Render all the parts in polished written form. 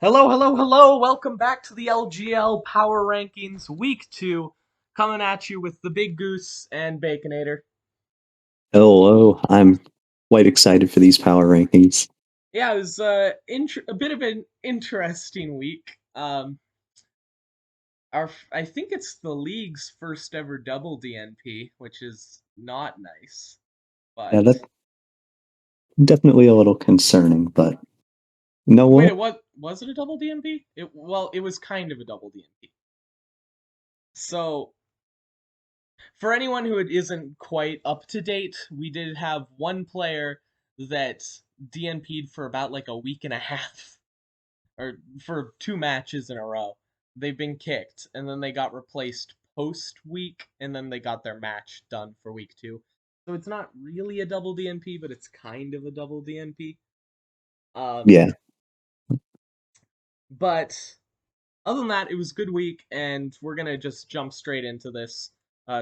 Hello, hello, hello! Welcome back to the LGL Power Rankings Week 2, coming at you with the Big Goose and Baconator. Hello, I'm quite excited for these power rankings. Yeah, it was a bit of an interesting week. I think it's the league's first ever double DNP, which is not nice. Yeah, But that's definitely a little concerning, but you know wait, what? was it a double DNP? It was kind of a double DNP. So for anyone who isn't quite up to date, we did have one player that DNP'd for about like a week and a half, or for 2 matches in a row. They've been kicked, and then they got replaced post week, and then they got their match done for week 2. So it's not really a double DNP, but it's kind of a double DNP. Um, Yeah, but other than that, it was a good week, and we're gonna just jump straight into this.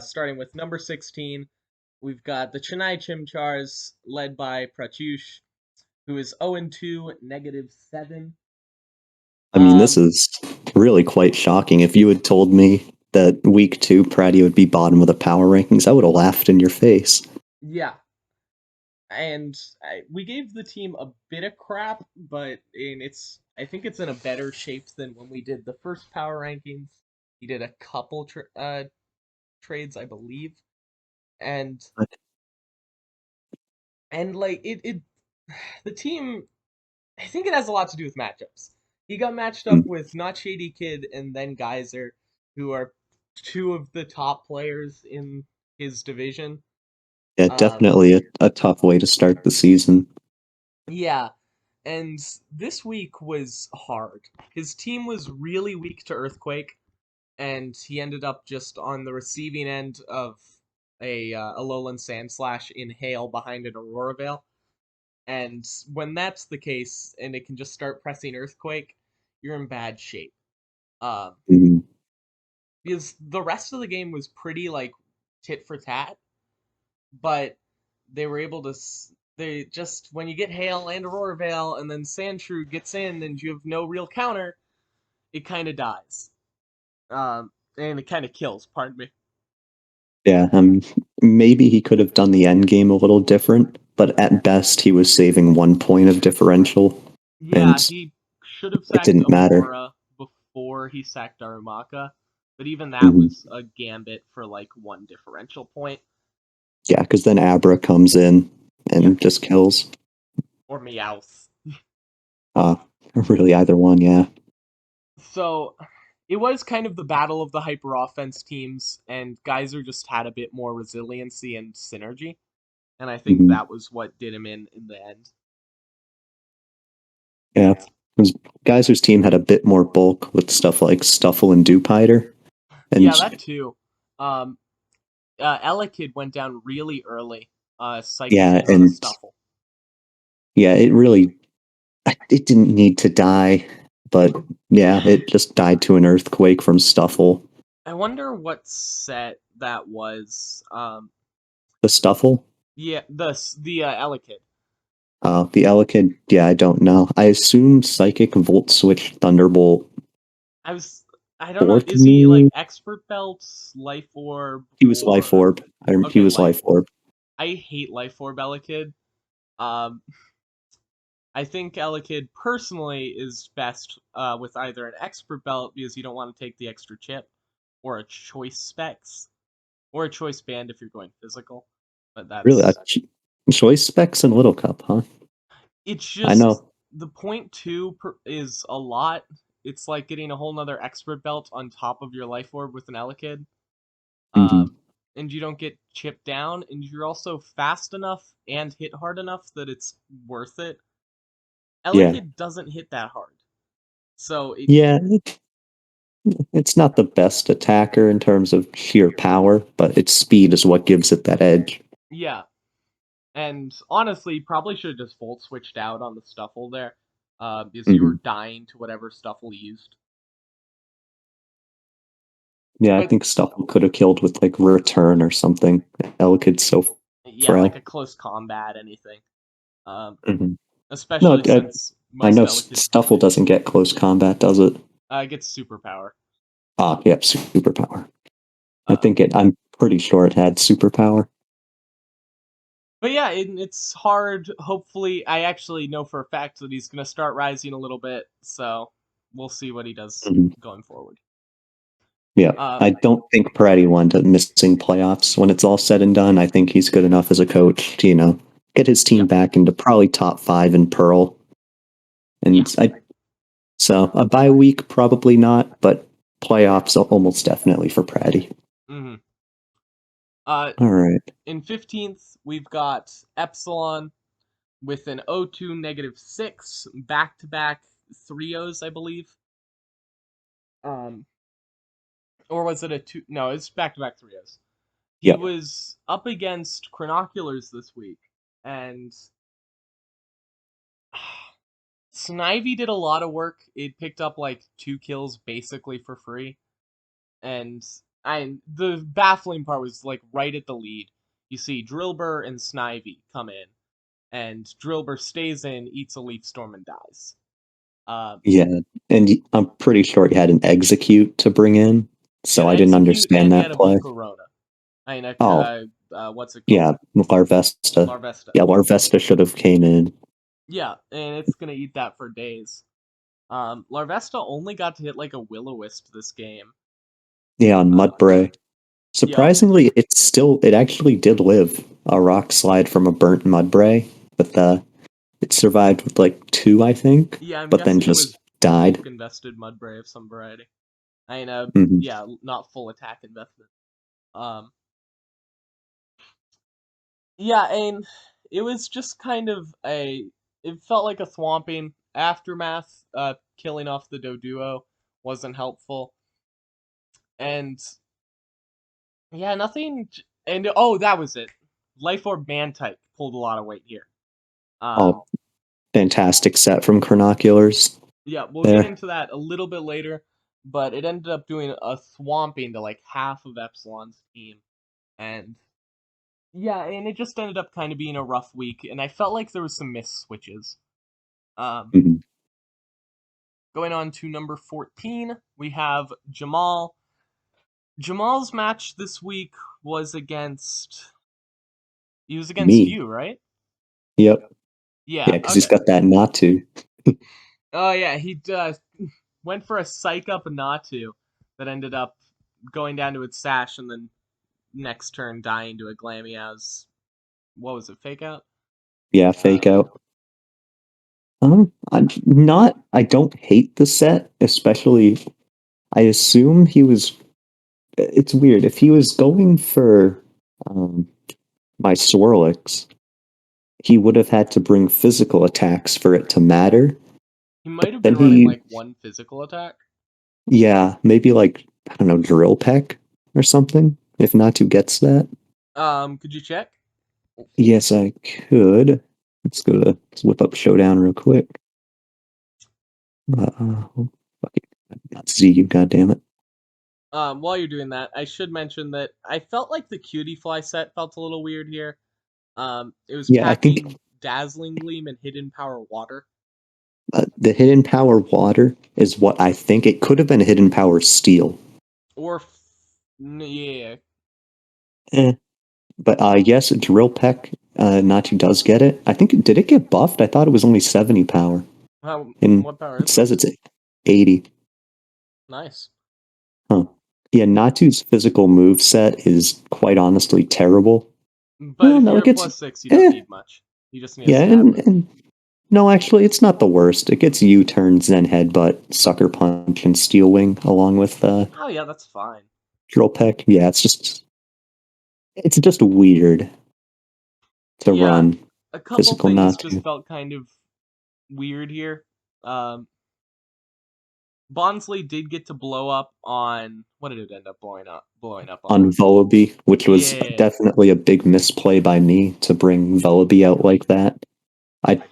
Starting with number 16, we've got the Chennai Chimchars, led by Pratyush, who is 0-2, -7. I mean, this Um, is really quite shocking. If you had told me that week two Pratty would be bottom of the power rankings, I would have laughed in your face. yeah, and we gave the team a bit of crap, but I think it's in a better shape than when we did the first power rankings. He did a couple trades, I believe, and But, like it the team, I think it has a lot to do with matchups. He got matched up mm, with notshadykid and then Geyser, who are two of the top players in his division. yeah, Um, definitely a tough way to start the season. yeah, and this week was hard. His team was really weak to Earthquake, and he ended up just on the receiving end of a lowland sand slash in hail behind an aurora veil. And when that's the case, and it can just start pressing Earthquake, you're in bad shape. Um, Mm, because the rest of the game was pretty like tit for tat, but they were able to. They just when you get Hail and Aurora Veil, and then Sandshrew gets in, and you have no real counter, it kind of dies. And it kind of kills. Pardon me. yeah, maybe he could have done the end game a little different, but at best he was saving 1 point of differential, Yeah, and he should have it sacked didn't matter. Aurora before he sacked Darumaka, but even that Mhm. was a gambit for like 1 differential point. Yeah, because then Abra comes in Yeah, and just kills. or Meowth. Uh, really either one, yeah. So it was kind of the battle of the hyper offense teams, and Geyser just had a bit more resiliency and synergy, and I think Hmm. that was what did him in the end. Yeah. Because Geyser's team had a bit more bulk with stuff like Stuffle and Dupiter. Yeah, And that too. Um, Elekid went down really early, psychic yeah, into the and Stuffle. yeah, it didn't need to die, but yeah, it just died to an earthquake from Stuffle. I wonder what set that was. The Stuffle? Yeah, the Elekid. The Elekid, yeah, I don't know. I assume Psychic Volt Switch Thunderbolt I was I don't know. fourth Is he like me? expert belts, life orb, He was Life or Orb. He okay, was life Life orb? Orb. I hate life orb Elekid. Um, I think Elekid personally is best with either an expert belt because you don't want to take the extra chip, or a choice specs, or a choice band if you're going physical. But Really, that's choice specs in Little Cup, huh? it's I just know. the is a lot. It's like getting a whole nother expert belt on top of your life orb with an Elekid. Hmm. Um, and you don't get chipped down, and you're also fast enough and hit hard enough that it's worth it. Yeah. Elekid doesn't hit that hard, so Yeah, it's not the best attacker in terms of sheer power, but its speed is what gives it that edge. yeah. And honestly, probably should have just volt switched out on the Stuffle there, because you Hmm. were dying to whatever Stuffle used. Yeah, I But think stuff could have killed with like return or something. Elekid's so yeah, like a frail. close combat, anything. Um, Hmm. No, especially since I most know Elekid Stuffle doesn't get close combat, does it? gets superpower. Ah, yep, superpower. Um, I'm pretty sure it had superpower. but yeah, it's hard. Hopefully, I actually know for a fact that he's gonna start rising a little bit, so we'll see what he does Mhm. going forward. Yeah, I Um, don't think Pratty won to missing playoffs. When it's all said and done, I think he's good enough as a coach to, get his team yeah, back into probably top 5 in Pearl. yeah. And so a bye week, probably not, but playoffs almost definitely for Pratty. hmm Uh, All right. in 15th, we've got Epsilon with an O2 -6 back to back 3-0s, I believe. Um, or was it a two? No, it's back to back 3-0s. He Yep. was up against Granoculars this week, and Snivy did a lot of work. It picked up like 2 kills basically for free, and the baffling part was like right at the lead. You see Drillbur and Snivy come in, and Drillbur stays in, eats a leaf storm, and dies. Uh, Yeah. And I'm pretty sure he had an execute to bring in. he had So an I didn't execute, understand and he had that a play. Volcarona. I mean, Oh, what's it called? yeah. Larvesta. Larvesta. Yeah, Larvesta should have came in. Yeah, and it's gonna eat that for days. Larvesta only got to hit like a will-o-wisp this game. Yeah, on Uh, Mudbray. yep. Surprisingly, it actually did live a rock slide from a burnt Mudbray, but it survived with like 2, I think, Yeah, I'm but then guessing it just was died. bulk invested Mudbray of some variety. I mean, Hmm. yeah, not full attack investment. Um, yeah, and it was just kind of it felt like a swamping aftermath. Killing off the Doduo wasn't helpful, and yeah, nothing. And oh, that was it. Life Orb Man type pulled a lot of weight here. Um, Oh, fantastic set from Granoculars yeah, we'll get there. into that a little bit later, but it ended up doing a swamping to like half of Epsilon's team, and yeah, and it just ended up kind of being a rough week, and I felt like there was some missed switches. Um, Mhm. going on to number 14, we have Jamal. Jamal's match this week was against. He was against Me. you, right? Yep. Yeah, Yeah. because he's Okay. got that not to. Oh yeah, he went for a psych up Natu that ended up going down to its sash and then next turn dying to a Glamia's. What was it? Fake out. Yeah, fake Um, out. I don't hate the set, especially, I assume he was, it's weird. If he was going for um, my Swirlix, he would have had to bring physical attacks for it to matter. he might have Then been running he, like one physical attack. yeah, maybe like, I don't know, Drill Peck or something, if Natu gets that. Could you check? Yes, I could. Let's whip up Showdown real quick. Fuck it. Not Z, you goddamn it. While you're doing that, I should mention that I felt like the Cutie Fly set felt a little weird here. It was Yeah, I think packing Dazzling Gleam and Hidden Power Water. the Hidden Power Water is what I think. It could have been Hidden Power Steel. Yeah. Eh. But yes, Drill Peck, Nachi does get it. I think, did it get buffed? I thought it was only 70 power. And What power it is it? says it's 80. Nice. Huh. Yeah, Natu's physical move set is quite honestly terrible. But Well, if no, you're it at gets, +6, you don't eh, need much. You just need a yeah, stab move. and no, actually, it's not the worst. It gets U-turn, Zen Headbutt, Sucker Punch, and Steel Wing along with Oh yeah, that's fine. Drill Peck. Yeah, it's just weird to Yeah, run a couple physical things just Natu. felt kind of weird here. Um, Bonsly did get to blow up on what did it end up blowing up? Blowing up on? On Vullaby, which was Yeah. definitely a big misplay by me to bring Vullaby out like that. I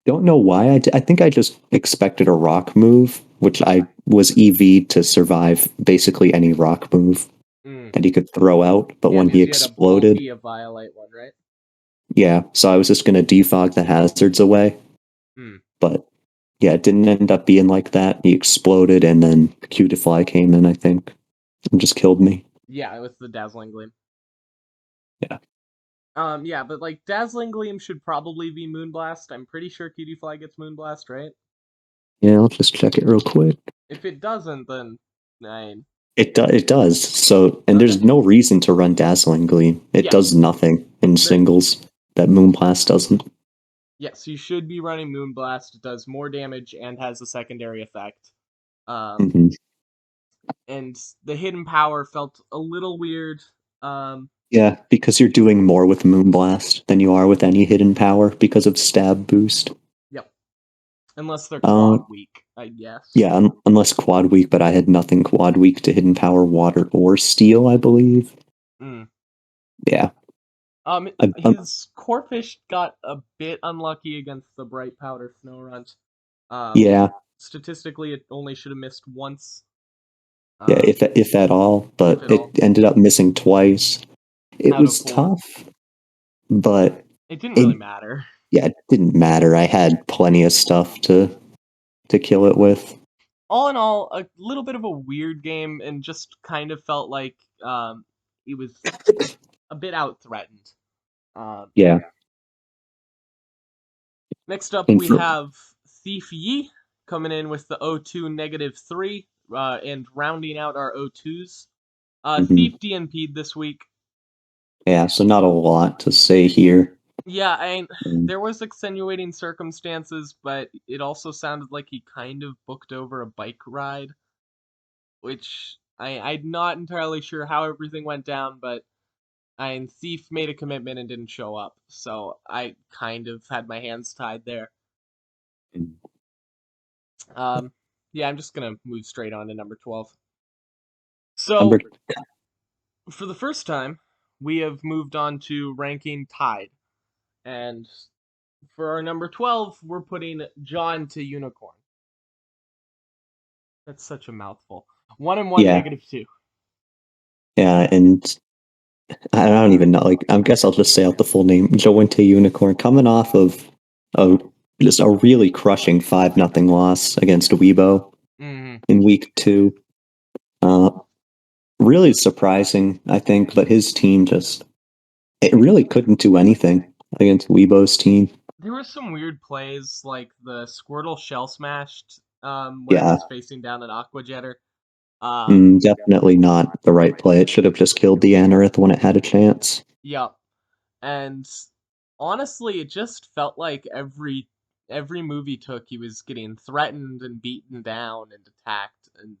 don't know why. I think I just expected a rock move, which I was EV to survive basically any rock move Mm. that he could throw out. But Yeah, when he because you had a exploded, bulky, a violate one, right? yeah, so I was just going to defog the hazards away. Hmm. But yeah, it didn't end up being like that. He exploded, and then Cutify came in, I think, and just killed me. Yeah, with the Dazzling Gleam. Yeah. Yeah, but like Dazzling Gleam should probably be Moonblast. I'm pretty sure Cutie Fly gets Moonblast, right? Yeah, I'll just check it real quick. If it doesn't, then nine. It does. So, and Okay. there's no reason to run Dazzling Gleam. It Yes. does nothing in There. singles that Moonblast doesn't. Yes, you should be running Moonblast. It does more damage and has a secondary effect. Um, Hmm. and the hidden power felt a little weird. Um, Yeah, because you're doing more with Moonblast than you are with any hidden power because of stab boost. yep. Unless they're Uh, quad weak, I guess. yeah, unless quad weak, but I had nothing quad weak to hidden power, water, or steel, I believe. Mm. Yeah. His Corphish got a bit unlucky against the Bright Powder Snow Runt. Um, Yeah, Statistically, it only should have missed once, yeah, um, if at all, if but at it all, ended up missing twice. It out of was four. tough, but It didn't it really matter. yeah, it didn't matter. I had plenty of stuff to kill it with. All in all, a little bit of a weird game, and just kind of felt like he was a bit out threatened. Um, Yeah, Next up, and we for have Thief Yi coming in with the O2 -3, and rounding out our O2s. mhm. Thief DNP'd this week. Yeah, so not a lot to say here. Yeah, Um, there was extenuating circumstances, but it also sounded like he kind of booked over a bike ride, which I'm not entirely sure how everything went down, but Thief made a commitment and didn't show up, so I kind of had my hands tied there. Um, yeah, I'm just gonna move straight on to number 12. Number So, for the first time, we have moved on to ranking tied, and for our number 12, we're putting John to Unicorn. That's such a mouthful. 1 and 1, yeah, -2. yeah, and I don't even know. Like, I guess I'll just say out the full name. Jointe Unicorn coming off of a just a really crushing 5-0 loss against Weibo Mm-hmm. in week 2. Uh, really surprising, I think, but his team just it really couldn't do anything against Weibo's team. There were some weird plays, like the Squirtle shell smashed when it Yeah, was facing down an Aqua Jetter. Um, definitely not the right play. It should have just killed the Anorith when it had a chance. yeah, and honestly, it just felt like every move he took, he was getting threatened and beaten down and attacked, and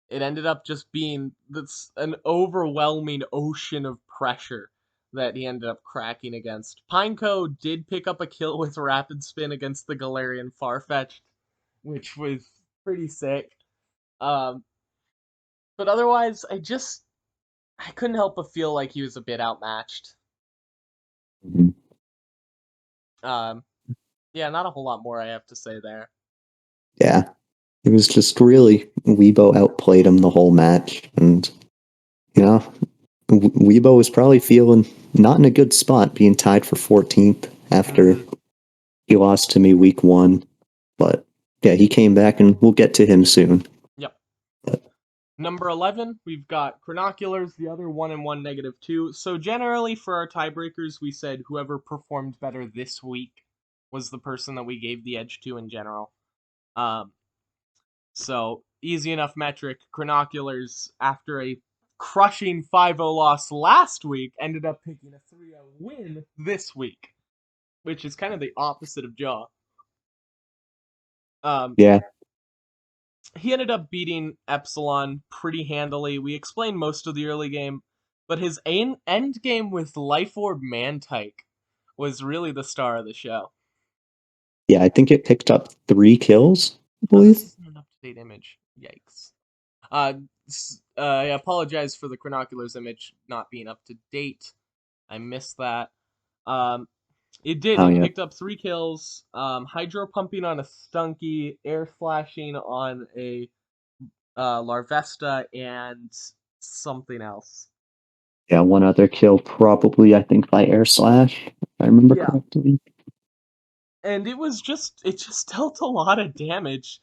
it ended up just being this an overwhelming ocean of pressure that he ended up cracking against. Pineco did pick up a kill with Rapid Spin against the Galarian Farfetch'd, which was pretty sick. Um, but otherwise, I couldn't help but feel like he was a bit outmatched. Mhm. Um, yeah, not a whole lot more I have to say there. Yeah, it was just really Weibo outplayed him the whole match, and you know Weibo was probably feeling not in a good spot, being tied for 14th after Mm-hmm. he lost to me week 1. But yeah, he came back, and we'll get to him soon. Yep. But Number 11, we've got Granoculars, the other 1 and 1 -2. So generally for our tiebreakers, we said whoever performed better this week was the person that we gave the edge to in general. Um, so easy enough metric. Granoculars, after a crushing 5-0 loss last week, ended up picking a 3-0 win this week, which is kind of the opposite of Jaw. Um, yeah, he ended up beating Epsilon pretty handily. We explained most of the early game, but his end game with Life Orb Mantike was really the star of the show. yeah, I think it picked up 3 kills, I Oh, this believe. isn't an up-to-date image. Yikes. I apologize for the Chronoculars image not being up to date. I missed that. Um, it did. Oh It yeah, picked up 3 kills. Hydro pumping on a Stunky, air slashing on a Larvesta, and something else. yeah, one other kill, probably I think by Air Slash, if I remember Yeah. correctly. and it just dealt a lot of damage.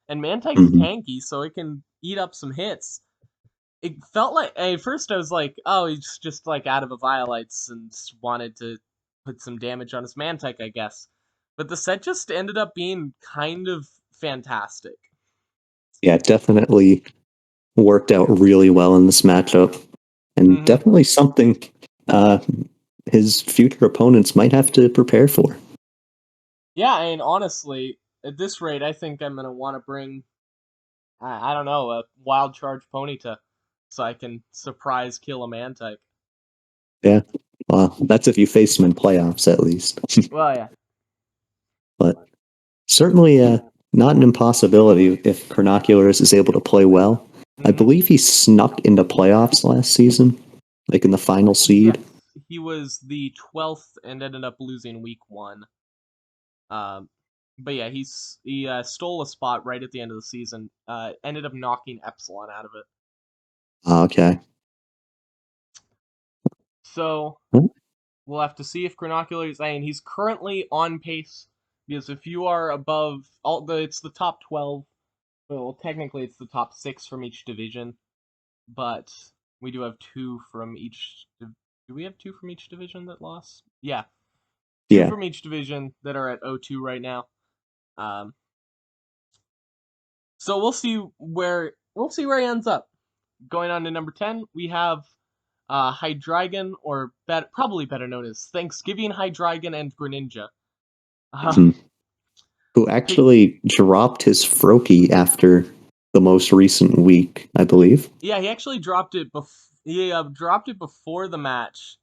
And Mantyke's Hmm. tanky, so it can eat up some hits. It felt like at first I was like, oh, he's just like out of a Violites and wanted to put some damage on his Mantyke, I guess. But the set just ended up being kind of fantastic. Yeah, definitely worked out really well in this matchup, and Hmm. definitely something uh, his future opponents might have to prepare for. Yeah, and honestly, at this rate, I think I'm gonna want to bring I don't know, a wild charge Ponyta so I can surprise kill a Mantyke. Yeah, well, that's if you face him in playoffs at least. Well, yeah. But certainly not an impossibility if Granocular is able to play well. I Hmm. believe he snuck into playoffs last season, like in the final Yes, seed. he was the 12th and ended up losing week one. Um, but yeah, he stole a spot right at the end of the season. Ended up knocking Epsilon out of it. Okay. So we'll have to see if Granocular is. I mean, he's currently on pace because if you are above it's the top 12. Well, technically it's the top six from each division, but we do have two from each. Do we have two from each division that lost? Yeah, two Yeah. from each division that are at 0-2 right now. Um, so we'll see where he ends up. Going on to number 10, we have Hydreigon, or probably better known as Thanksgiving Hydreigon and Greninja. Uh, Mhm. Who take, actually dropped his Froakie after the most recent week, I believe. yeah, he actually dropped it. He dropped it before the match,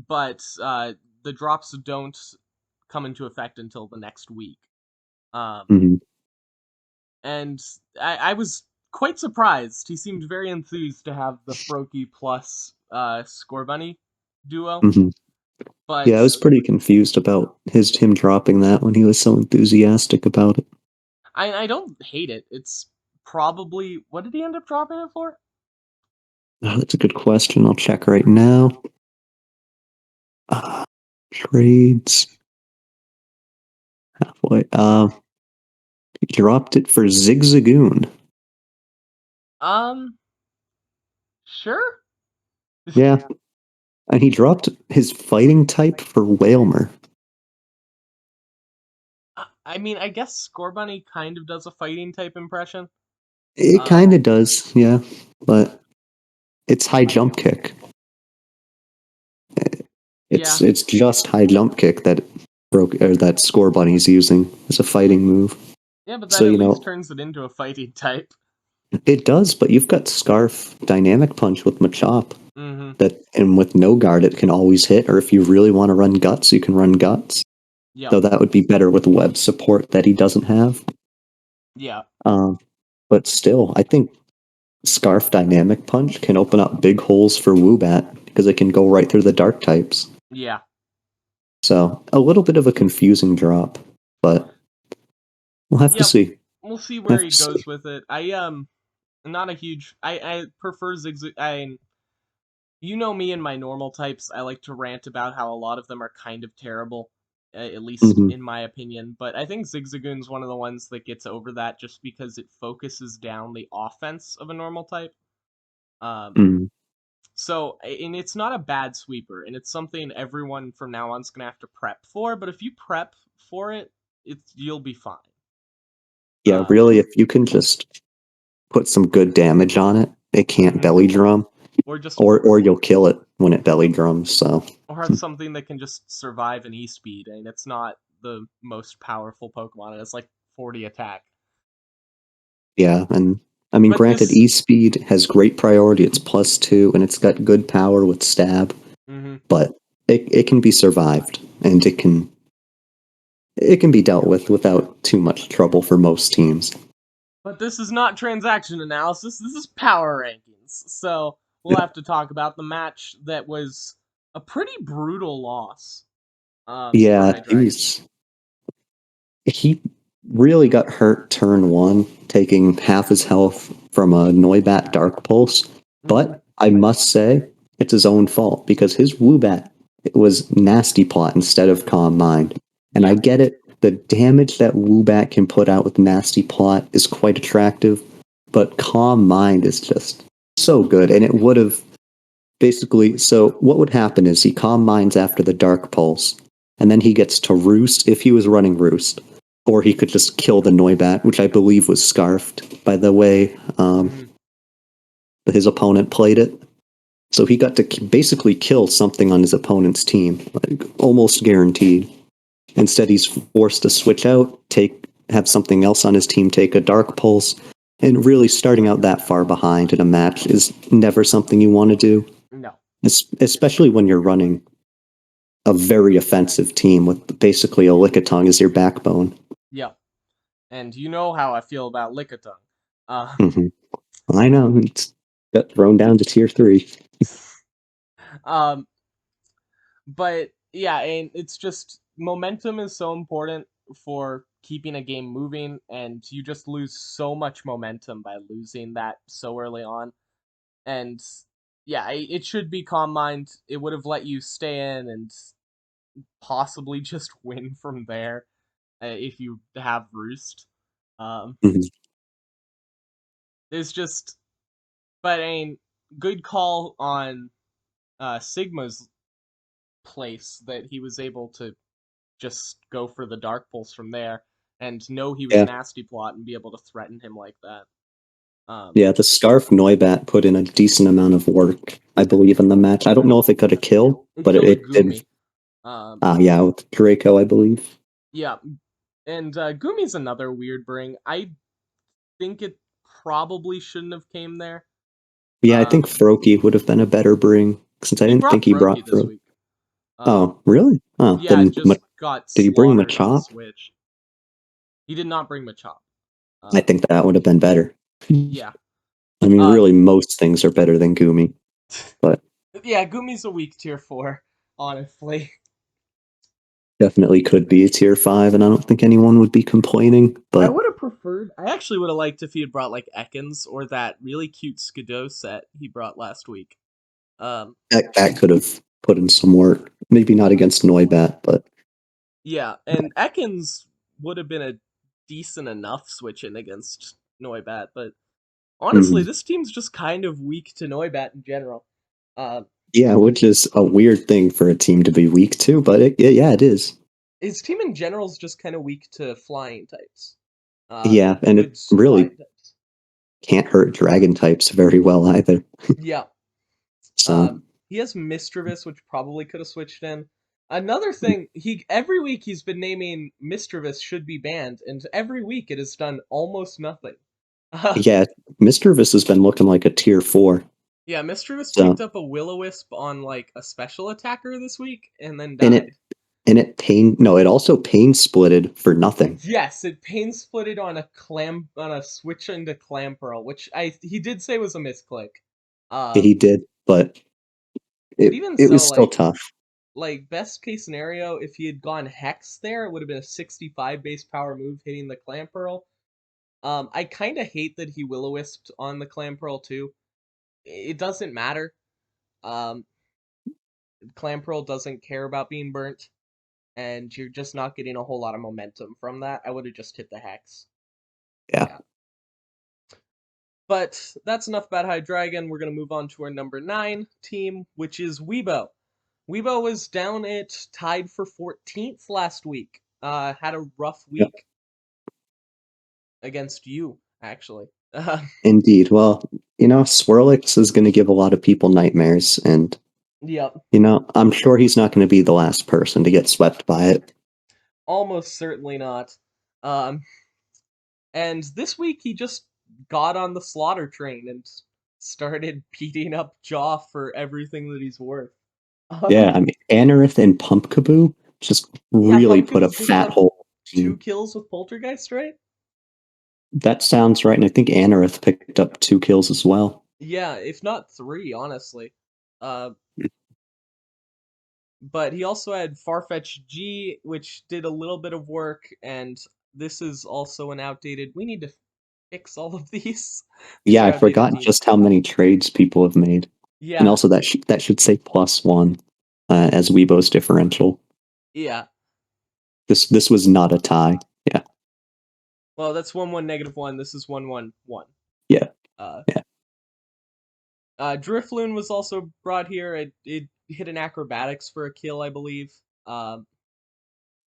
but the drops don't come into effect until the next week. Um, Hmm. and I was quite surprised. He seemed very enthused to have the Froakie plus Scorbunny duo, Hmm. but Yeah, I was pretty confused about him dropping that when he was so enthusiastic about it. I don't hate it. It's probably what did he end up dropping it for? Oh, that's a good question. I'll check right now. Uh, Trades. Halfway. He dropped it for Zigzagoon. Um, sure. Yeah, and he dropped his fighting type for Whalmer. I mean, I guess Scorbunny kind of does a fighting type impression. It Um, kind of does, yeah, but it's high jump kick. yeah, It's just high jump kick that broke or that Scorbunny's using as a fighting move. yeah, but So that at you least know turns it into a fighting type. it does, but you've got Scarf Dynamic Punch with Machop Mm-hmm. that, and with no guard, it can always hit. Or if you really want to run Guts, you can run Guts. Yep. Though that would be better with web support that he doesn't have. Yeah. Um, but still, I think Scarf Dynamic Punch can open up big holes for Woobat because it can go right through the dark types. Yeah. So a little bit of a confusing drop, but we'll have to Yep. see. We'll see where Have he to see. goes with it. Not a huge. I prefer Zigzag. You know me and my normal types. I like to rant about how a lot of them are kind of terrible, at least Hmm. in my opinion. But I think Zigzagoon's one of the ones that gets over that just because it focuses down the offense of a normal type. Um, Mm. and it's not a bad sweeper, and it's something everyone from now on is gonna have to prep for. But if you prep for it, you'll be fine. Yeah, Um, really, if you can just put some good damage on it, it can't mhm. belly drum, Or just or you'll kill it when it belly drums. So or have something that can just survive an E-speed, and it's not the most powerful Pokemon. It's like 40 attack. yeah, and I mean, But granted, this, E speed has great priority. It's +2, and it's got good power with stab, hmm but it can be survived, and it can be dealt with without too much trouble for most teams. but this is not transaction analysis. This is power rankings. So we'll have to talk about the match that was a pretty brutal loss for Yeah, Hydreigon. he really got hurt turn one, taking half his health from a Noibat Dark Pulse. Hmm. But I must say, it's his own fault because his Woobat was Nasty Plot instead of Calm Mind. And I Yeah, get it. the damage that Woobat can put out with Nasty Plot is quite attractive, but Calm Mind is just so good, and it would have basically. So what would happen is he Calm Minds after the Dark Pulse, and then he gets to Roost if he was running Roost, or he could just kill the Noibat, which I believe was scarfed by the way his opponent played it. So he got to basically kill something on his opponent's team, like almost guaranteed. Instead, he's forced to switch out, have something else on his team take a Dark Pulse, and really starting out that far behind in a match is never something you want to do. No. Especially when you're running a very offensive team with basically a Lickitung as your backbone. Yep. And you know how I feel about Lickitung. I know. It's got thrown down to tier 3. But yeah, and it's just momentum is so important for keeping a game moving, and you just lose so much momentum by losing that so early on. And yeah, it should be Calm Mind. It would have let you stay in and possibly just win from there if you have Roost. Um, there's just, but I mean, good call on Sigma's place that he was able to just go for the Dark Pulse from there and know he was Yeah. Nasty Plot and be able to threaten him like that. Yeah, the Scarf Noibat put in a decent amount of work, I believe, in the match. I don't know if it got a kill, It but killed a it did. Gumi. Yeah, with Draco, I believe. Yeah, and Gumi's another weird bring. I think it probably shouldn't have came there. Yeah, I think Froakie would have been a better bring, since I He didn't think brought he brought Froakie this Froakie. week. Oh, really? Oh, Yeah, then it just got did he bring slaughtered on the Machop? Switch. He did not bring Machop. I think that would have been better. Yeah. I mean, really, most things are better than Gumi, but yeah, Gumi's a weak tier 4, honestly. definitely could be a tier 5, and I don't think anyone would be complaining. I But would have preferred. I actually would have liked if he had brought like Ekans or that really cute Skidoo set he brought last week. that could have put in some work. Maybe not against Noibat, but Yeah, and Ekans would have been a decent enough switch in against Noibat, but honestly, mm, this team's just kind of weak to Noibat in general. yeah, which is a weird thing for a team to be weak to, but yeah, it is. His team in general is just kind of weak to flying types. Yeah, and it Good really flying types. can't hurt dragon types very well either. Yeah. So He has Misdreavus, which probably could have switched in. Another thing, he every week he's been naming Misdreavus should be banned, and every week it has done almost nothing. yeah, Misdreavus has been looking like a tier 4. Yeah, Misdreavus So picked up a Will-O-Wisp on like a special attacker this week and then and died. it also pain splitted for nothing. Yes, it pain splitted on a switch into Clam Pearl, which he did say was a misclick. He did, but But it even it was so, still tough. like best case scenario, if he had gone Hex there, it would have been a 65 base power move hitting the Clam Pearl. I kind of hate that he Will-O-Wisped on the Clam Pearl too. It doesn't matter. Um, Clam Pearl doesn't care about being burnt, and you're just not getting a whole lot of momentum from that. I would have just hit the Hex. Yeah. But that's enough about Hydreigon. We're going to move on to our number 9 team, which is Weibo. Weibo was down at tied for 14th last week. Had a rough Yep. week against you, actually. Indeed. Well, Swirlix is going to give a lot of people nightmares, and Yep. I'm sure he's not going to be the last person to get swept by it. Almost certainly not. Um, and this week he just got on the slaughter train and started beating up Jaw for everything that he's worth. Yeah, I mean, Anorith and Pumpkaboo just Yeah, really put a Pumpkaboo picked fat up hole. 2 kills with Poltergeist, right? That sounds right, and I think Anorith picked up 2 kills as well. Yeah, if not 3, honestly. Uh, but he also had Farfetch G, which did a little bit of work, and this is also an outdated. We need to fix all of these. These Yeah, are I outdated forgot teams. just how many trades people have made, and Yeah, also that should say +1 as Weibo's differential. yeah. This was not a tie. Yeah. Well, that's 1-1 -1. This is 1-1-1. Yeah. Uh, Yeah. Drifloon was also brought here. It hit an acrobatics for a kill, I believe. Um,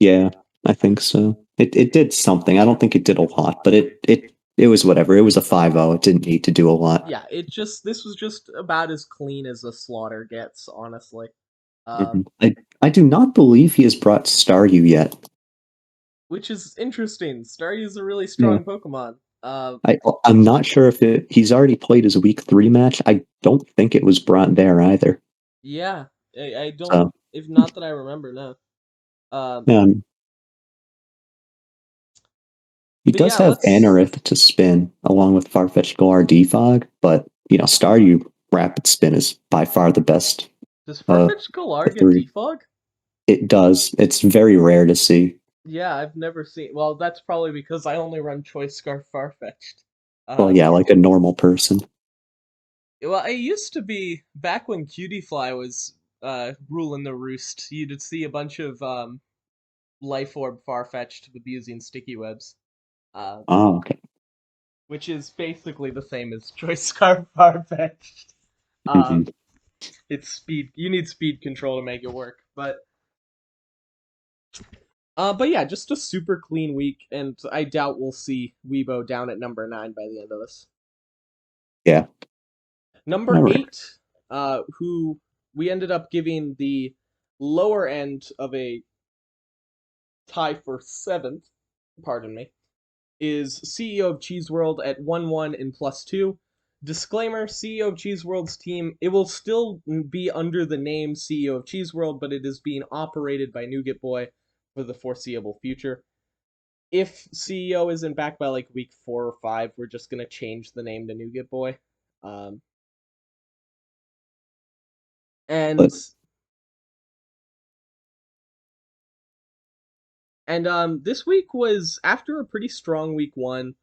Yeah, I think so. It did something. I don't think it did a lot, but it was whatever. It was a 5-0. It didn't need to do a lot. yeah, this was just about as clean as a slaughter gets, honestly. I do not believe he has brought Staryu yet. Which is interesting. Staryu is a really Yeah. strong Pokemon. I'm not sure if he's already played his week 3 match. I don't think it was brought there either. Yeah, I don't. So If not that I remember, no. Um, um, he but does yeah, have let's. Anorith to spin along with Farfetch Galar Defog, but Staryu Rapid Spin is by far the best Does of Farfetch Galar the get three. defog? It does. It's very rare to see. Yeah, I've never seen. Well, that's probably because I only run Choice Scarf Farfetched. Well, Uh, yeah, like a normal person. well, I used to be back when Cutie Fly was ruling the roost. You'd see a bunch of Life Orb Farfetched abusing sticky webs. Uh, Oh, okay. which is basically the same as Choice Scarf Farfetched. Hmm. Um, it's speed. You need speed control to make it work, but yeah, just a super clean week, and I doubt we'll see Weibo down at number 9 by the end of this. Yeah. Number All right. 8, who we ended up giving the lower end of a tie for 7th, pardon me, is CEO of Cheese World at 1-1 and +2. Disclaimer: CEO of Cheese World's team, it will still be under the name CEO of Cheese World, but it is being operated by Nougat Boy for the foreseeable future. If CEO isn't back by like week 4 or 5, we're just gonna change the name to Nougat Boy. Um, and But this week was after a pretty strong week 1.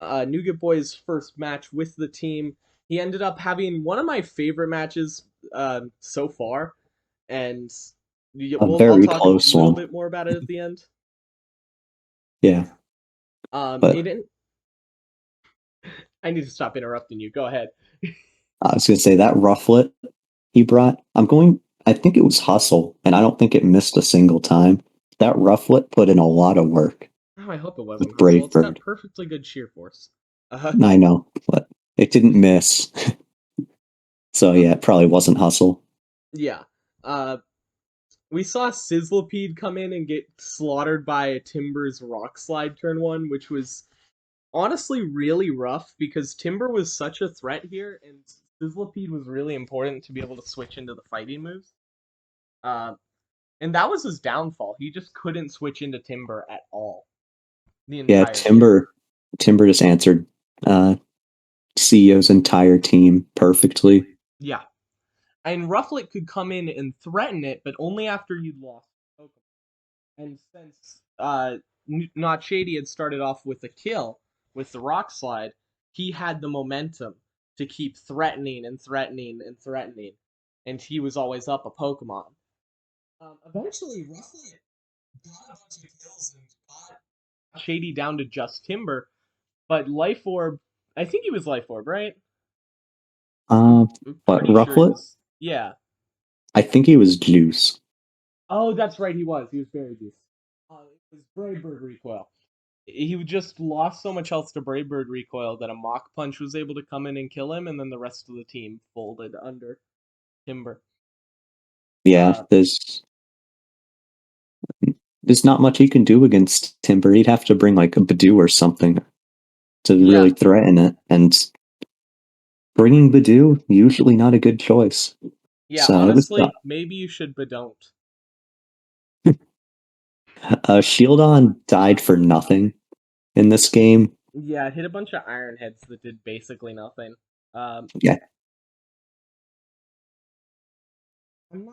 Nougat Boy's first match with the team. He ended up having one of my favorite matches so far, and a I'll very talk a close little one. bit more about it at the end. Yeah. But It I need to stop interrupting you. Go ahead. I was going to say that rufflet he brought, I think it was Hustle, and I don't think it missed a single time. That rufflet put in a lot of work Oh, I hope it with wasn't Hustle. Brave It's got Bird. perfectly good sheer force. Uh, I know, but it didn't miss. So uh, yeah, it probably wasn't Hustle. yeah. Uh, we saw Sizzlipede come in and get slaughtered by a Timber's Rock Slide turn 1, which was honestly really rough because Timber was such a threat here, and Sizzlipede was really important to be able to switch into the fighting moves. Uh, and that was his downfall. He just couldn't switch into Timber at all the Yeah, entire game. Timber just answered CEO's entire team perfectly. Yeah. And Rufflet could come in and threaten it, but only after you'd lost Pokemon. And since Not Shady had started off with a kill with the Rock Slide, he had the momentum to keep threatening and threatening and threatening, and he was always up a Pokemon. Eventually, Rufflet got a bunch of kills and got Shady down to just Timber, but Life Orb, I think he was Life Orb, right? I'm But pretty sure he Rufflet, was. Yeah. I think he was Juice. Oh, that's right, he was. He was Berry Juice. It was Brave Bird Recoil. He just lost so much health to Brave Bird Recoil that a Mach Punch was able to come in and kill him, and then the rest of the team folded under Timber. Yeah, Uh, there's not much he can do against Timber. He'd have to bring like a Badoo or something to really yeah, threaten it. And bringing Badoo, usually not a good choice. yeah. So it was tough. Honestly, maybe you should, but don't. Shieldon died for nothing in this game. Yeah, it hit a bunch of Iron Heads that did basically nothing. Um, Yeah, I'm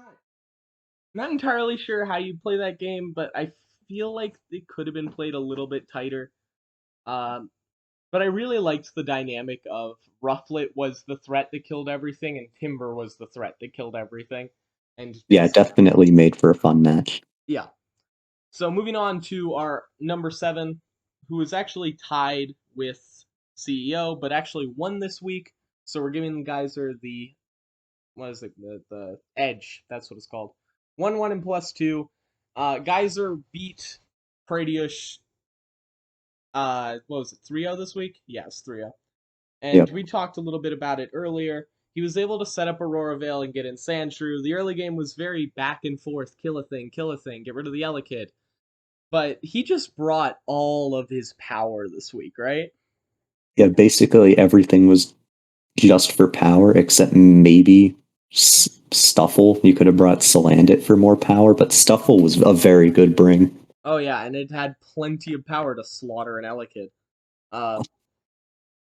not entirely sure how you play that game, but I feel like it could have been played a little bit tighter. Um, but I really liked the dynamic of Rufflet was the threat that killed everything, and Timber was the threat that killed everything. And yeah, definitely made for a fun match. yeah. So moving on to our number 7, who is actually tied with CEO, but actually won this week. So we're giving Geyser the what is it? The edge. That's what it's called. 1-1 and +2. Geyser beat Pratyush. What was it? 3-0 this week? Yes, 3-0. And Yep. we talked a little bit about it earlier. He was able to set up Aurora Veil and get in Sandshrew. The early game was very back and forth, kill a thing, get rid of the LGL. But he just brought all of his power this week, right? Yeah, basically everything was just for power, except maybe Stuffle. You could have brought Salandit for more power, but Stuffle was a very good bring. Oh yeah, and it had plenty of power to slaughter an LGL. Uh,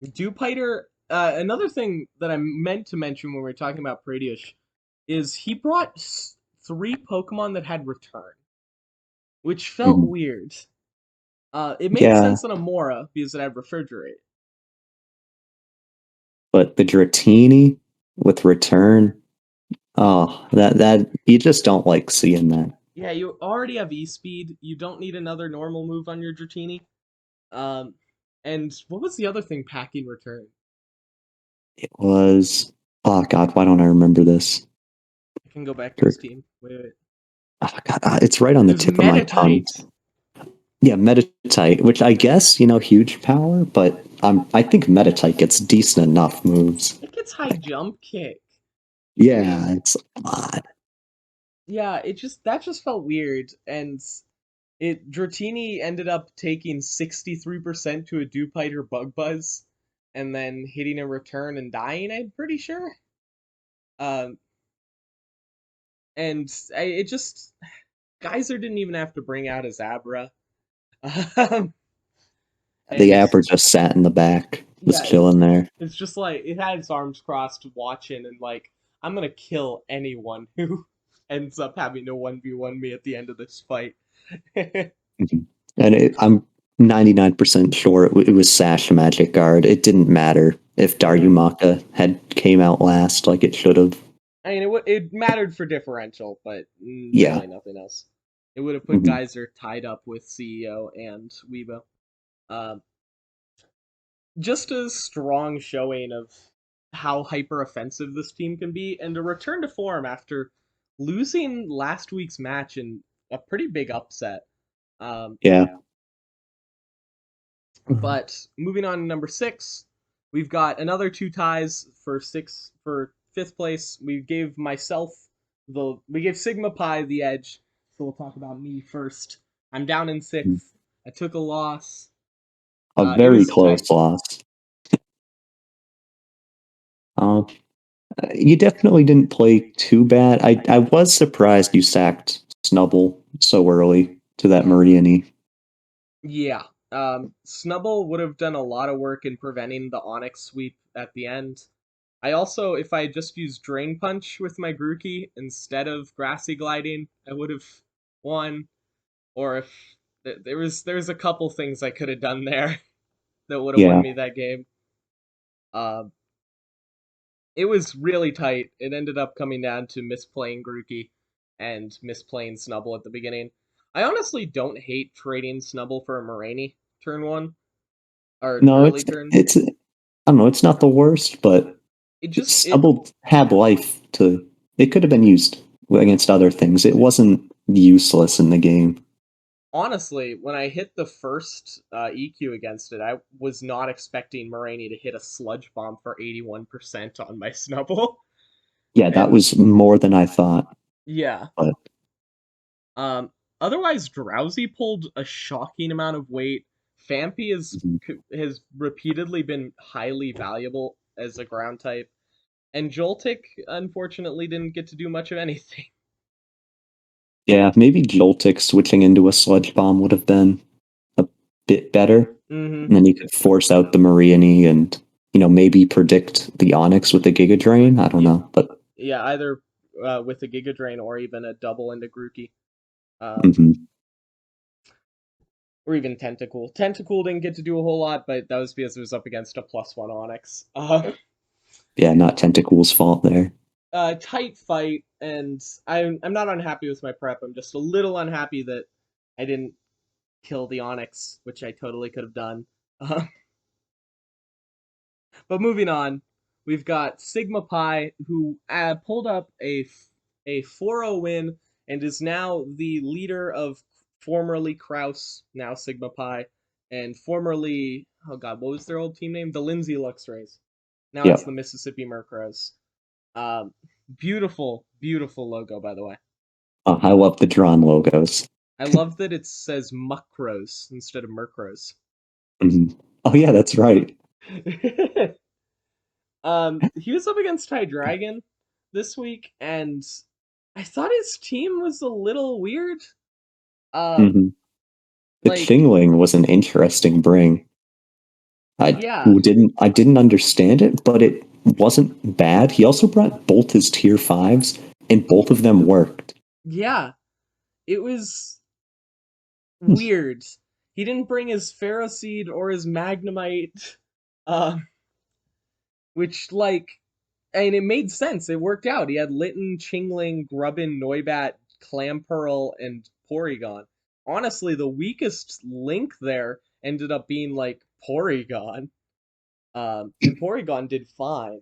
Dewpider, another thing that I meant to mention when we were talking about Pratyush is he brought 3 Pokemon that had return, which felt Mhm. weird. It made Yeah, sense on Amora because it had refrigerate. but the Dratini with return, oh, that you just don't like seeing that. Yeah, you already have E-Speed. You don't need another normal move on your Dratini. Um, and what was the other thing packing return? It was, oh God, why don't I remember this? I can go back to his team. Wait. Oh God, it's right on It the was tip of my tongue. Metatite. Yeah, Metatite, which I guess, huge power, but I think Metatite gets decent enough moves. It gets high Like, jump kick. yeah, it's odd. Yeah, that just felt weird, and it Dratini ended up taking 63% to a Dewpider or Bug Buzz, and then hitting a return and dying. I'm pretty sure. Um, and it just Geyser didn't even have to bring out his Abra. Um, The and Apper just sat in the back, yeah, just chilling there. it's just like it had its arms crossed, watching, and like I'm gonna kill anyone who ends up having to 1v1 me at the end of this fight. Mhm. And I'm 99% sure it was Sash Magic Guard. It didn't matter if Mhm. Daryumaka had came out last like it should have. I mean, it mattered for differential, but Yeah. really nothing else. It would have put Mhm. Geyser tied up with CEO and Weibo. Um, just a strong showing of how hyper offensive this team can be, and a return to form after losing last week's match in a pretty big upset. Um, Yeah. but moving on to number 6, we've got another 2 ties for 5th place. We gave Sigma Pi the edge, so we'll talk about me first. I'm down in 6th. I took a loss. A It very was tight. close loss. Uh, you definitely didn't play too bad. I was surprised you sacked Snubble so early to that Mariani. Yeah. Snubble would have done a lot of work in preventing the Onyx sweep at the end. I also, if I just used Drain Punch with my Grookey instead of Grassy Gliding, I would have won. Or if there's a couple things I could have done there that would have won Yeah. me that game. Um, it was really tight. It ended up coming down to misplaying Grookey and misplaying Snubble at the beginning. I honestly don't hate trading Snubble for a Moraine turn 1 or No, early turn. I don't know, it's not the worst, but It Stubble had life to. It could have been used against other things. It wasn't useless in the game. honestly, when I hit the first EQ against it, I was not expecting Moraine to hit a Sludge Bomb for 81% on my Snubble. Yeah, that And was more than I thought. yeah. But Um, otherwise, Drowsy pulled a shocking amount of weight. Fampy mhm. has repeatedly been highly valuable as a ground type, and Joltik unfortunately didn't get to do much of anything. Yeah, maybe Joltik switching into a sludge bomb would have been a bit better. Mm-hmm. And then you could force out the Mariani and maybe predict the Onyx with the Giga Drain. I don't Yeah, know, but yeah, either with a Giga Drain or even a double into Grookey. Um, mhm. or even Tentacool. Tentacool didn't get to do a whole lot, but that was because it was up against a +1 Onyx. Yeah, not Tentacool's fault there. Tight fight, and I'm not unhappy with my prep. I'm just a little unhappy that I didn't kill the Onyx, which I totally could have done. But moving on, we've got Sigma Pi, who pulled up a 4-0 win and is now the leader of formerly Kraus, now Sigma Pi, and formerly, oh god, what was their old team name? The Lindsay Lux Rays. Now Yeah. it's the Mississippi Mercros. Um, beautiful, beautiful logo, by the way. I love the drawn logos. I love that it says Muckros instead of Mercros. Mhm. Oh yeah, that's right. He was up against Ty Dragon this week, and I thought his team was a little weird. Um, hmm The like, Chingling was an interesting bring. yeah, I didn't understand it, but it wasn't bad. He also brought both his tier fives, and both of them worked. yeah, it was weird. He didn't bring his Pharaoh Seed or his Magnemite, uh, which, like, I mean, it made sense. It worked out. He had Litten, Chingling, Grubbin, Noibat, Clamperl, and Porygon. Honestly, the weakest link there ended up being like Porygon. And Porygon did fine,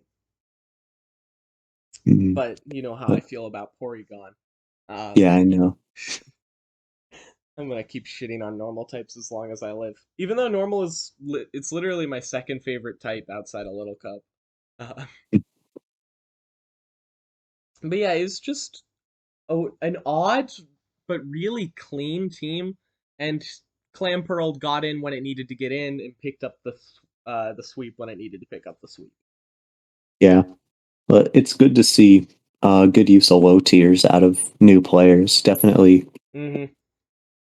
Mhm. but you know how I But feel about Porygon. Um, yeah, I know. I'm gonna keep shitting on normal types as long as I live. Even though normal is it's literally my second favorite type outside of Little Cup. Uh, but yeah, it's just an odd but really clean team, and Clamperl got in when it needed to get in and picked up the sweep when it needed to pick up the sweep. Yeah, but it's good to see good use of low tiers out of new players. Definitely Hmm.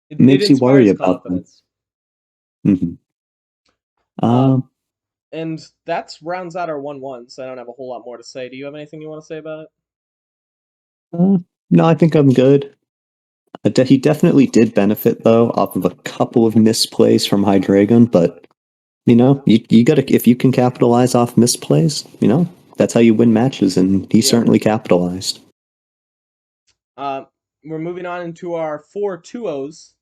It makes you worry inspires about them. confidence. hmm Um, Um, and that's rounds out our 1-1, so I don't have a whole lot more to say. Do you have anything you want to say about it? uh, no, I think I'm good. He definitely did benefit though off of a couple of misplays from Hydreigon, but you gotta if you can capitalize off misplays, that's how you win matches, and he Yeah. certainly capitalized. Um, we're moving on into our 4 2-0s,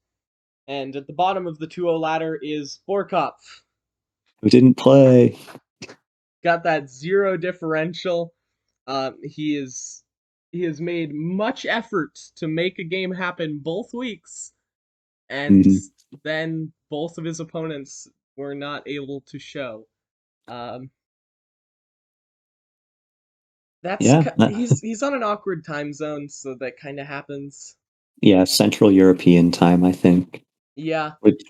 and at the bottom of the 2-0 ladder is Borkov. Who didn't play? Got that 0 differential. He has made much effort to make a game happen both weeks, and hmm then both of his opponents were not able to show. Um, that's Yeah, he's on an awkward time zone, so that kind of happens. yeah, Central European time, I think. Yeah, Which,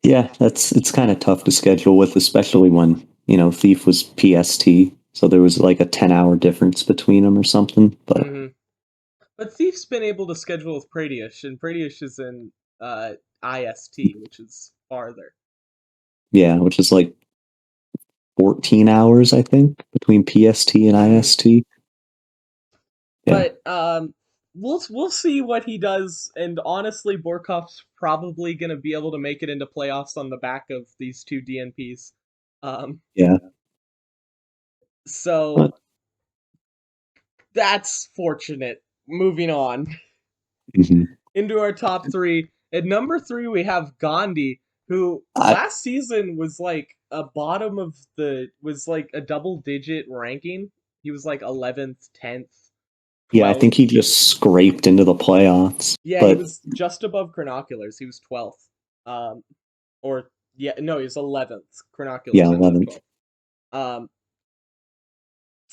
yeah, it's kind of tough to schedule with, especially when Thief was PST, so there was like a 10-hour difference between them or something. But hmm. But Thief's been able to schedule with Pratyush, and Pratyush is in IST, which is farther. yeah, which is like 14 hours, I think, between PST and Hmm. IST. Yeah, But we'll see what he does. And honestly, Borkov's probably gonna be able to make it into playoffs on the back of these two DNPs. Um, yeah. so But, that's fortunate. Moving on mhm. into our top three. At number three, we have Gandhi, who I, last season was like a bottom of the was like a double digit ranking. He was like 11th, 10th, yeah, I think 12th. he just scraped into the playoffs. Yeah, he But was just above Granoculars. He was 12th. Um, or yeah, no, he was 11th. yeah, Chronoculars ended up 11th. 12th. Um,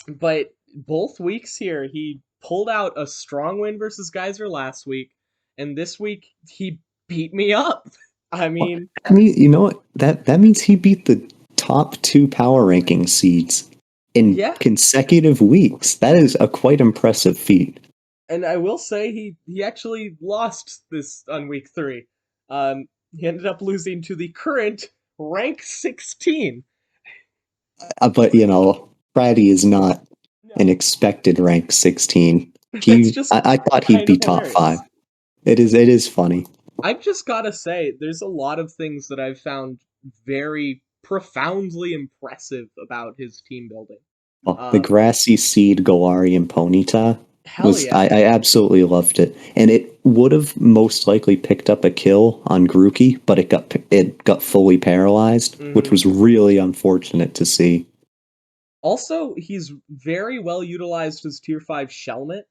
but both weeks here, he pulled out a strong win versus Geyser last week, and this week he beat me up. I mean, I mean, you know what? That means he beat the top two power ranking seeds in yeah, consecutive weeks. That is a quite impressive feat. and I will say he actually lost this on week three. He ended up losing to the current rank 16. But Pratty is not an No, expected rank 16. that's just I thought he'd kind be of top five. hilarious. It is funny. I've just gotta say, there's a lot of things that I've found very profoundly impressive about his team building. Oh, the Um, grassy seed Galarian Ponyta. Hell yeah. I absolutely loved it, and it would have most likely picked up a kill on Grookey, but it got fully paralyzed, which Hmm. was really unfortunate to see. Also, he's very well utilized as tier 5 Shelmet.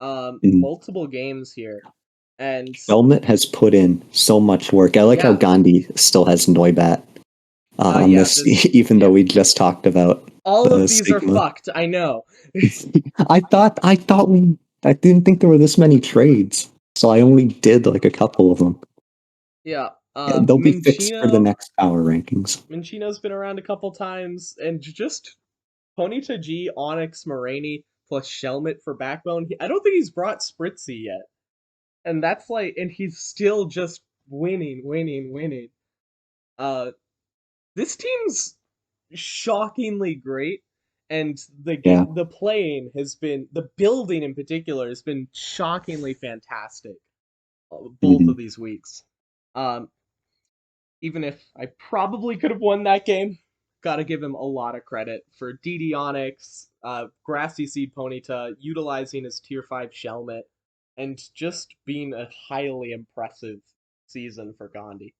And Multiple games here. And Helmet has put in so much work. I like how yeah, Gandhi still has Noibat on yeah, this, this, even though yeah. we just talked about All the of these are Sigma. fucked, I know. I didn't think there were this many trades, so I only did like a couple of them. Yeah, Yeah, they'll be fixed for the next power rankings. Minchino's been around a couple times, and just Ponyta G, Onyx, Moraine, plus Shelmet for backbone. I don't think he's brought Spritzy yet. And that's like, and he's still just winning, winning, winning. Uh, this team's shockingly great, and Yeah. the playing has been, the building in particular has been shockingly fantastic. Both Mhm. of these weeks. Um, Even if I probably could have won that game, gotta give him a lot of credit for DD Onyx, Grassy Seed Ponyta, utilizing his tier 5 Shelmet, and just being a highly impressive season for Gandhi.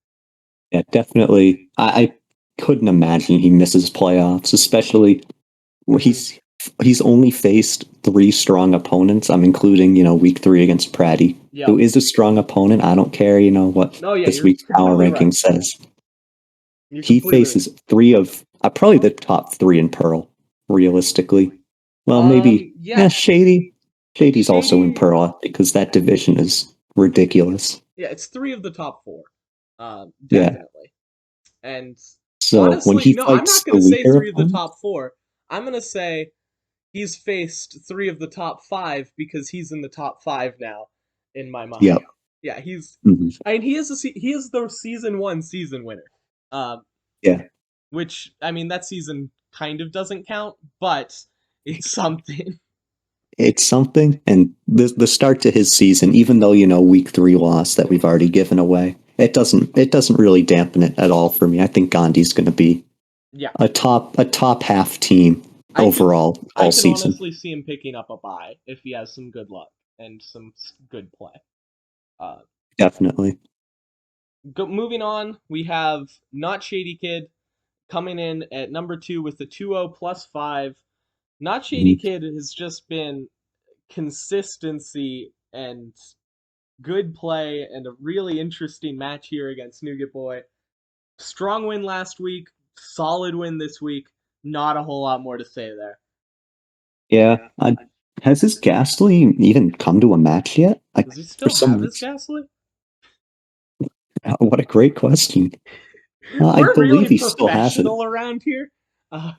Yeah, definitely. I couldn't imagine he misses playoffs, especially where Mm-hmm. he's only faced three strong opponents. I'm including, week three against Pratty, who Yep. is a strong opponent. I don't care, what No, yeah, this you're week's power completely ranking right. says. You're He completely right. faces three of probably the top three in Pearl, realistically. Well, maybe Yeah, Shady. Shady's also in Shady. Pearl because that division is ridiculous. Yeah, it's three of the top four. Yeah. Definitely. And So when honestly, he no, I'm fights not the gonna say weaker three of the opponents, top four. I'm gonna say he's faced three of the top five because he's in the top five now, in my mind. yep. Yeah, he's. Mhm. I mean, he is the season one season winner. Um, Yeah. which I mean that season kind of doesn't count, but it's something. It's something, and the start to his season, even though week three loss that we've already given away, it doesn't really dampen it at all for me. I think Gandhi's going to be Yeah, a top half team I can overall I all can season. honestly see him picking up a bye if he has some good luck and some good play. Uh, Definitely. Moving on, we have notshadykid coming in at number two with the 2-0 plus 5. Mhm. notshadykid has just been consistency and good play and a really interesting match here against Nougat Boy. Strong win last week, solid win this week. Not a whole lot more to say there. Yeah. Has his Ghastly even come to a match yet? Does he For still some have his reason, Gasly? what a great question. I We're believe really he still has it. professional around here. Uh,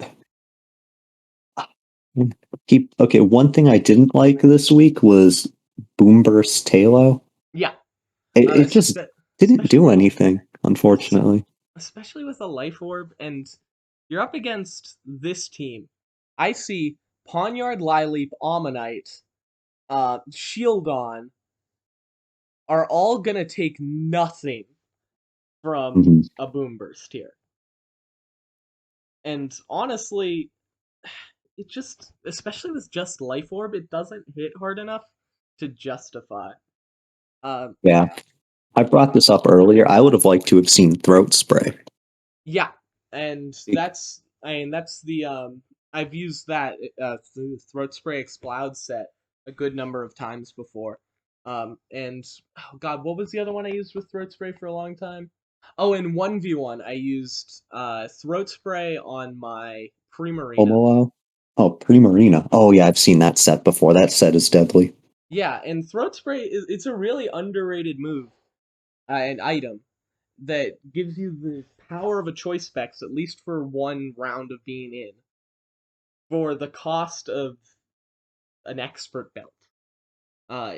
Okay, one thing I didn't like this week was Boomburst Talo. yeah, It just didn't do especially anything, unfortunately. especially with a life orb, and you're up against this team. I see Ponyard, Lileap, Ammonite, Shieldon are all gonna take nothing from Mhm. a boom burst here. And honestly, it just, especially with just life orb, it doesn't hit hard enough to justify. Um, Yeah, I brought this up earlier. I would have liked to have seen Throat Spray. yeah, and that's, I mean, that's the I've used that throat spray Exploud set a good number of times before. And oh god, what was the other one I used with throat spray for a long time? Oh, in 1v1 I used throat spray on my Primarina. Omolo? Oh, Primarina. Oh, yeah, I've seen that set before. That set is deadly. Yeah, and throat spray is, it's a really underrated move, an item that gives you the power of a choice specs at least for one round of being in for the cost of an expert belt.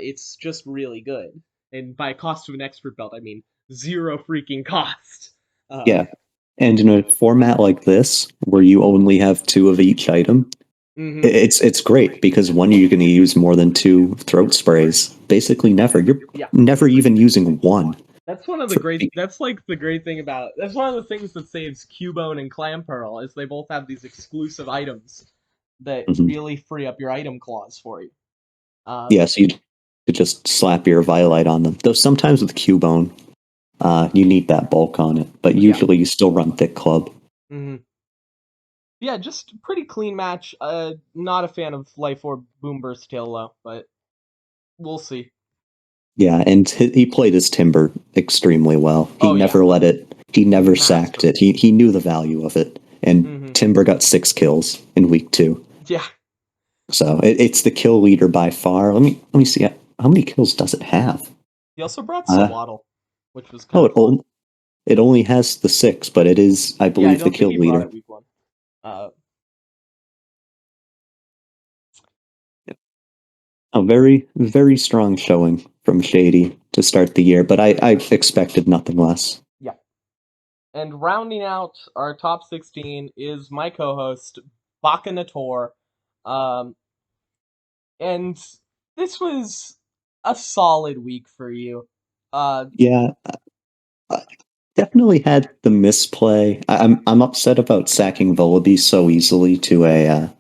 It's just really good. And by cost of an expert belt, I mean zero freaking cost. Yeah. And in a format like this, where you only have two of each item, Mm-hmm. it's great because one, you're going to use more than two throat sprays. Basically, never. You're Yeah, never even using one. that's one of the For, great. That's like the great thing about. That's one of the things that saves Cubone and Clamperl is they both have these exclusive items that Mhm. really free up your item clause for you. Yeah, so you could just slap your Violite on them. Though sometimes with Cubone, you need that bulk on it, but usually you still run Thick Club. Yeah, just pretty clean match. Not a fan of Life Orb Boom Burst Tail though, but we'll see. Yeah, and he played his Timber extremely well. He never let it. He never sacked it. He knew the value of it, and Timber got 6 kills in week 2. Yeah. So it's the kill leader by far. Let me see how many kills does it have. He also brought Swaddle, which was kind of fun. It only has the 6, but it is, I believe, the kill leader. It week 1. A very, very strong showing from Shady to start the year, but I expected nothing less. Yeah. And rounding out our top 16 is my co-host, Bakanator. And this was a solid week for you. Yeah, I definitely had the misplay. I'm upset about sacking Vullaby so easily to a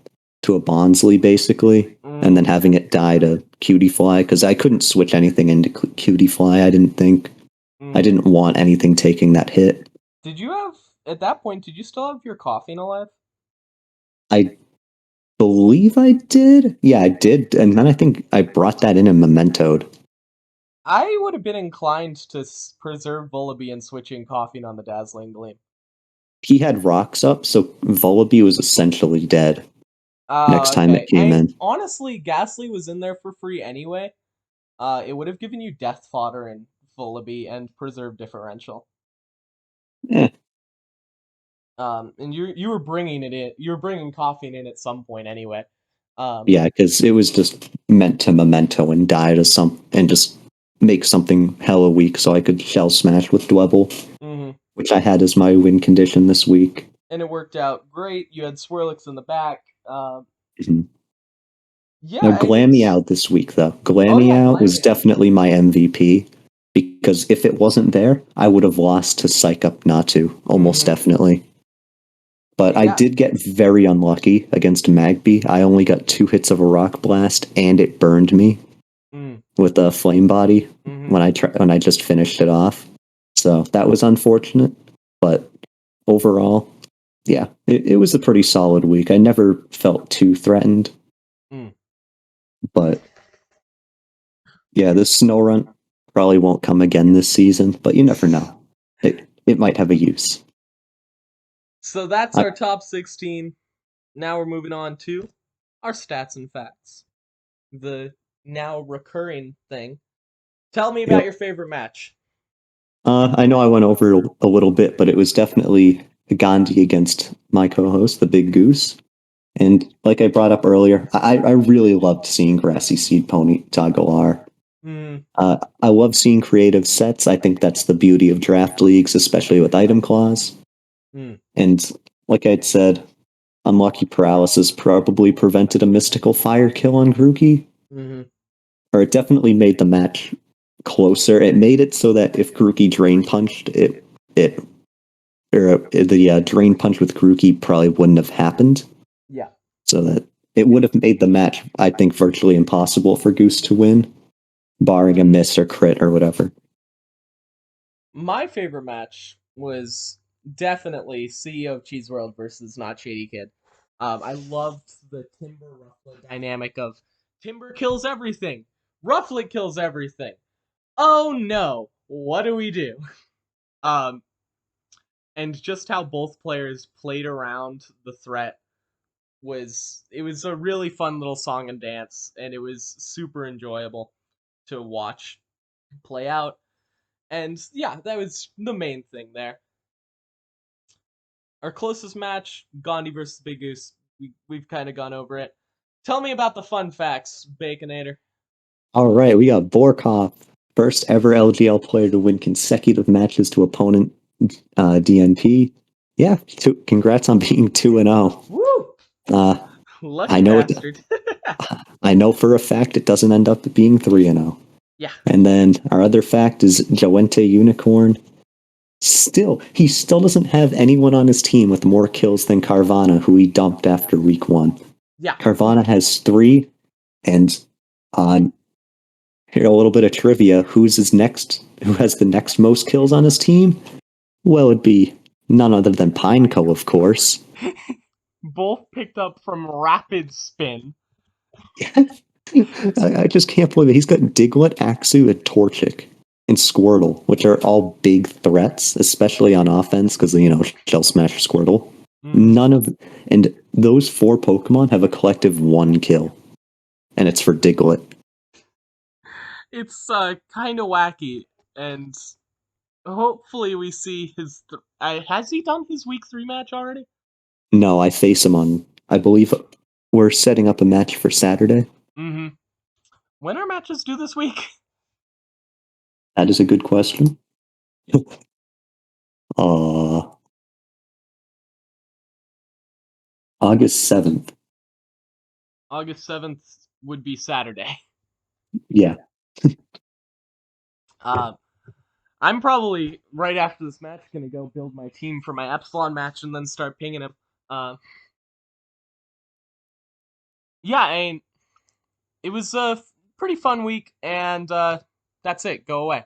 Bonsly basically, and then having it die to Cutie Fly because I couldn't switch anything into Cutie Fly. I didn't think. I didn't want anything taking that hit. Did you have at that point? Did you still have your coughing alive? I believe I did. Yeah, I did, and then I think I brought that in and mementoed. I would have been inclined to preserve Vullaby and switching coughing on the Dazzling Gleam. He had rocks up, so Vullaby was essentially dead. Next time it came in. Honestly, Ghastly was in there for free anyway. It would have given you Death Fodder and Vullaby and Preserve Differential. Yeah. And you were bringing it in. You were bringing coughing in at some point anyway. Yeah, because it was just meant to memento and die to and just make something hella weak so I could shell smash with Dwebble, which I had as my win condition this week. And it worked out great. You had Swirlix in the back. Yeah, now, Glameow this week though. Glameow was definitely my MVP because if it wasn't there, I would have lost to Psych Up Natu almost definitely. But I did get very unlucky against Magby. I only got 2 hits of a Rock Blast, and it burned me with a Flame Body when I just finished it off. So that was unfortunate. But overall, yeah, it was a pretty solid week. I never felt too threatened. But yeah, this snow run probably won't come again this season, but you never know. It might have a use. So that's our top 16. Now we're moving on to our stats and facts. The now recurring thing. Tell me about your favorite match. I know I went over a little bit, but it was definitely Gandhi against my co-host, the Big Goose. And like I brought up earlier, I really loved seeing Grassy Seed Pony Tagalar. I love seeing creative sets. I think that's the beauty of draft leagues, especially with item clause. And like I'd said, Unlucky Paralysis probably prevented a mystical fire kill on Grookey. Or it definitely made the match closer. It made it so that if Grookey Drain Punched, the Drain Punch with Grookey probably wouldn't have happened. Yeah. So that it would have made the match, I think, virtually impossible for Goose to win, barring a miss or crit or whatever. My favorite match was definitely CEO of Cheese World versus notshadykid. I loved the Timber Rufflet dynamic of Timber kills everything, Rufflet kills everything. Oh no, what do we do? And just how both players played around the threat was a really fun little song and dance, and it was super enjoyable to watch play out. And yeah, that was the main thing there. Our closest match, Gandhi versus Big Goose. We've kind of gone over it. Tell me about the fun facts, Baconator. All right, we got Borkov, first ever LGL player to win consecutive matches to opponent DNP. Yeah, congrats on being 2-0. Woo! Lucky I know bastard. I know for a fact it doesn't end up being 3-0. Yeah. And then our other fact is Joente Unicorn. He still doesn't have anyone on his team with more kills than Carvana, who he dumped after week 1. Yeah. Carvana has 3, and On here, a little bit of trivia: who's his next? Who has the next most kills on his team? Well, it'd be none other than Pineco, of course. Both picked up from Rapid Spin. I just can't believe it. He's got Diglett, Axu, and Torchic, and Squirtle, which are all big threats, especially on offense, because Shell Smash Squirtle. Mm. None of and those four Pokemon have a collective one kill, and it's for Diglett. It's kind of wacky, and hopefully we see his. Has he done his week 3 match already? No, I face him on. I believe we're setting up a match for Saturday. Mm-hmm. When are matches due this week? That is a good question. August 7th. August 7th would be Saturday. Yeah. I'm probably right after this match gonna go build my team for my Epsilon match and then start pinging him. Yeah, it was a pretty fun week, and that's it. Go away.